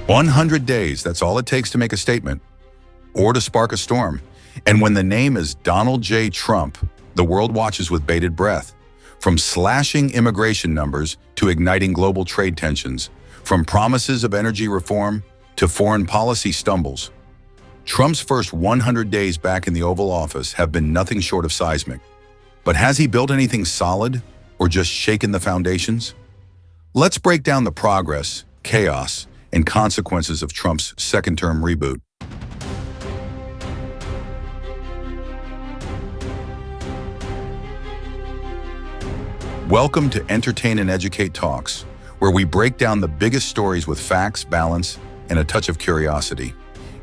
100 days, that's all it takes to make a statement or to spark a storm. And when the name is Donald J. Trump, the world watches with bated breath. From slashing immigration numbers to igniting global trade tensions, from promises of energy reform to foreign policy stumbles, Trump's first 100 days back in the Oval Office have been nothing short of seismic. But has he built anything solid or just shaken the foundations? Let's break down the progress, chaos, and consequences of Trump's second-term reboot. Welcome to Entertain and Educate Talks, where we break down the biggest stories with facts, balance, and a touch of curiosity.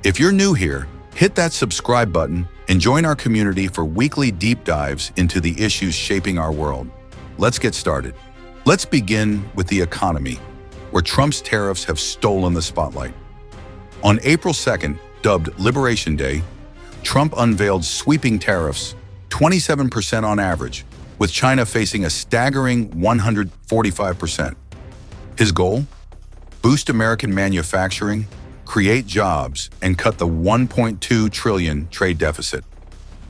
If you're new here, hit that subscribe button and join our community for weekly deep dives into the issues shaping our world. Let's get started. Let's begin with the economy, where Trump's tariffs have stolen the spotlight. On April 2nd, dubbed Liberation Day, Trump unveiled sweeping tariffs, 27% on average, with China facing a staggering 145%. His goal? Boost American manufacturing, create jobs, and cut the $1.2 trillion trade deficit.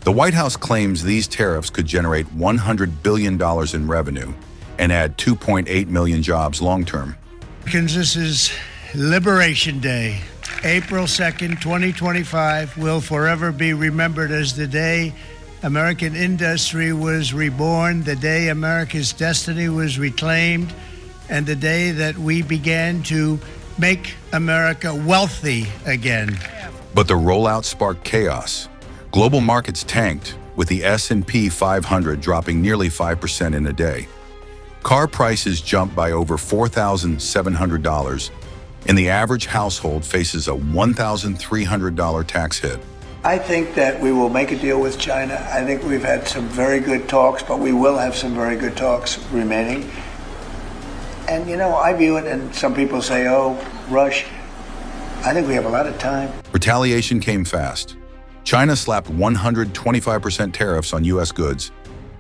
The White House claims these tariffs could generate $100 billion in revenue and add 2.8 million jobs long-term. This is Liberation Day. April 2nd, 2025 will forever be remembered as the day American industry was reborn, the day America's destiny was reclaimed, and the day that we began to make America wealthy again. But the rollout sparked chaos. Global markets tanked, with the S&P 500 dropping nearly 5% in a day. Car prices jumped by over $4,700, and the average household faces a $1,300 tax hit. I think that we will make a deal with China. I think we've had some very good talks, but we will have some very good talks remaining. And, I view it, and some people say, oh, rush. I think we have a lot of time. Retaliation came fast. China slapped 125% tariffs on U.S. goods,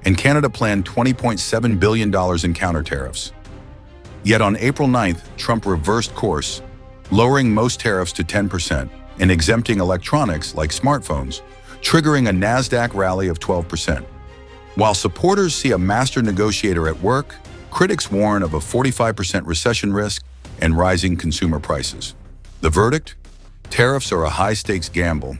and Canada planned $20.7 billion in counter tariffs. Yet on April 9th, Trump reversed course, lowering most tariffs to 10% and exempting electronics like smartphones, triggering a NASDAQ rally of 12%. While supporters see a master negotiator at work, critics warn of a 45% recession risk and rising consumer prices. The verdict? Tariffs are a high-stakes gamble,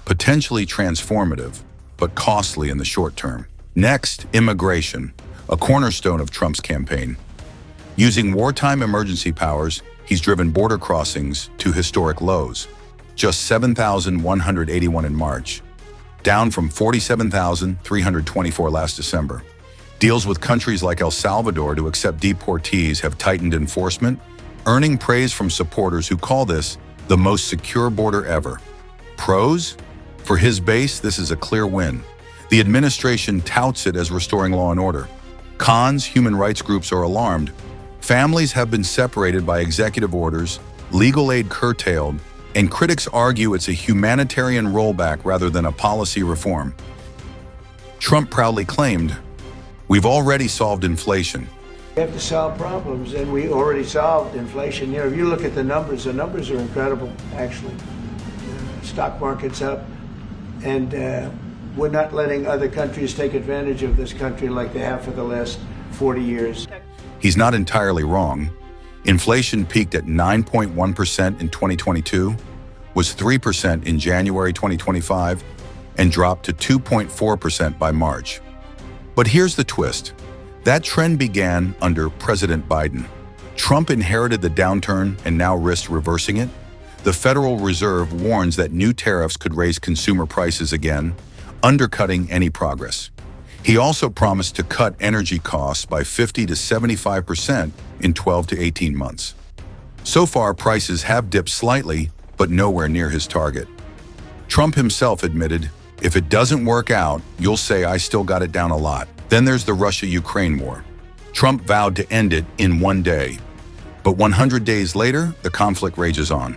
potentially transformative, but costly in the short term. Next, immigration, a cornerstone of Trump's campaign. Using wartime emergency powers, he's driven border crossings to historic lows, just 7,181 in March, down from 47,324 last December. Deals with countries like El Salvador to accept deportees have tightened enforcement, earning praise from supporters who call this the most secure border ever. Pros? For his base, this is a clear win. The administration touts it as restoring law and order. Cons? Human rights groups are alarmed. Families have been separated by executive orders, legal aid curtailed, and critics argue it's a humanitarian rollback rather than a policy reform. Trump proudly claimed, "We've already solved inflation." We have to solve problems, and we already solved inflation. If you look at the numbers are incredible, actually. Stock market's up, and we're not letting other countries take advantage of this country like they have for the last 40 years. He's not entirely wrong. Inflation peaked at 9.1% in 2022, was 3% in January 2025, and dropped to 2.4% by March. But here's the twist. That trend began under President Biden. Trump inherited the downturn and now risks reversing it. The Federal Reserve warns that new tariffs could raise consumer prices again, undercutting any progress. He also promised to cut energy costs by 50 to 75% in 12 to 18 months. So far, prices have dipped slightly, but nowhere near his target. Trump himself admitted, "If it doesn't work out, you'll say I still got it down a lot." Then there's the Russia-Ukraine war. Trump vowed to end it in one day. But 100 days later, the conflict rages on.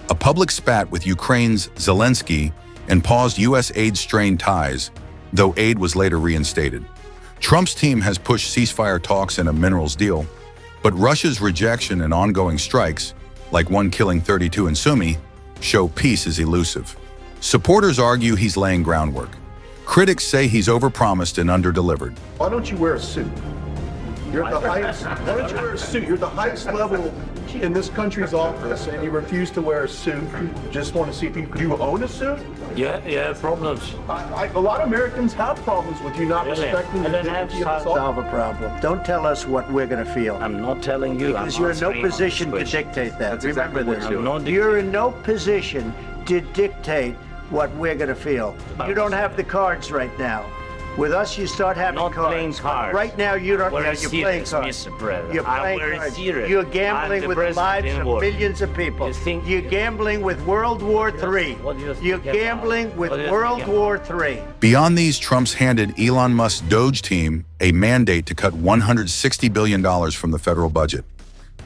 A public spat with Ukraine's Zelensky and paused U.S. aid-strained ties, though aid was later reinstated. Trump's team has pushed ceasefire talks and a minerals deal, but Russia's rejection and ongoing strikes like one killing 32 in Sumi, show peace is elusive. Supporters argue he's laying groundwork. Critics say he's overpromised and underdelivered. Why don't you wear a suit? You're at the highest. Why don't you wear a suit? You're the highest level in this country's office, and you refuse to wear a suit. Just want to see if you do you own a suit? Yeah, problems. A lot of Americans have problems with you not respecting the dignity of this office. Solve a problem. Don't tell us what we're going to feel. I'm not telling you. Because you're in no position to dictate that. That's Remember exactly what this. you're doing. You're in no position to dictate what we're going to feel. You don't have the cards right now. With us, you start having Not cards. playing cards. Right now, you don't. We're Yeah, you're playing serious, cards. Mr. President. You're I'm playing very cards. serious. You're I'm gambling the with the president lives in of war. millions of people. You think- You're gambling with World War III. What do you think You're about? gambling with What do you World think about? War III. Beyond these, Trump's handed Elon Musk's Doge team a mandate to cut $160 billion from the federal budget,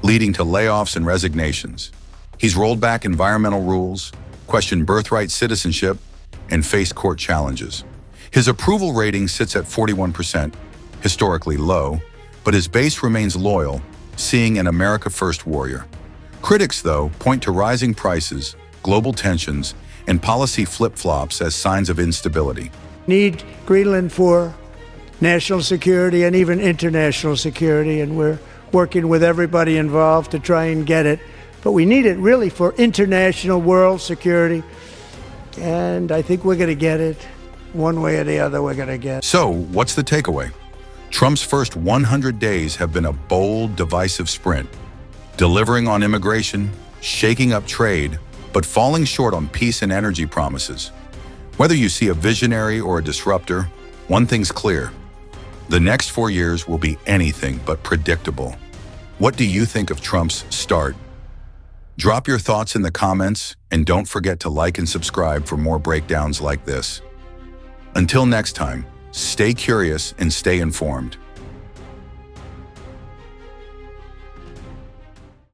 leading to layoffs and resignations. He's rolled back environmental rules, questioned birthright citizenship, and faced court challenges. His approval rating sits at 41%, historically low, but his base remains loyal, seeing an America First warrior. Critics, though, point to rising prices, global tensions, and policy flip-flops as signs of instability. Need Greenland for national security and even international security, and we're working with everybody involved to try and get it. But we need it really for international world security, and I think we're going to get it. One way or the other, we're going to get. So, what's the takeaway? Trump's first 100 days have been a bold, divisive sprint, delivering on immigration, shaking up trade, but falling short on peace and energy promises. Whether you see a visionary or a disruptor, one thing's clear. The next 4 years will be anything but predictable. What do you think of Trump's start? Drop your thoughts in the comments, and don't forget to like and subscribe for more breakdowns like this. Until next time, stay curious and stay informed.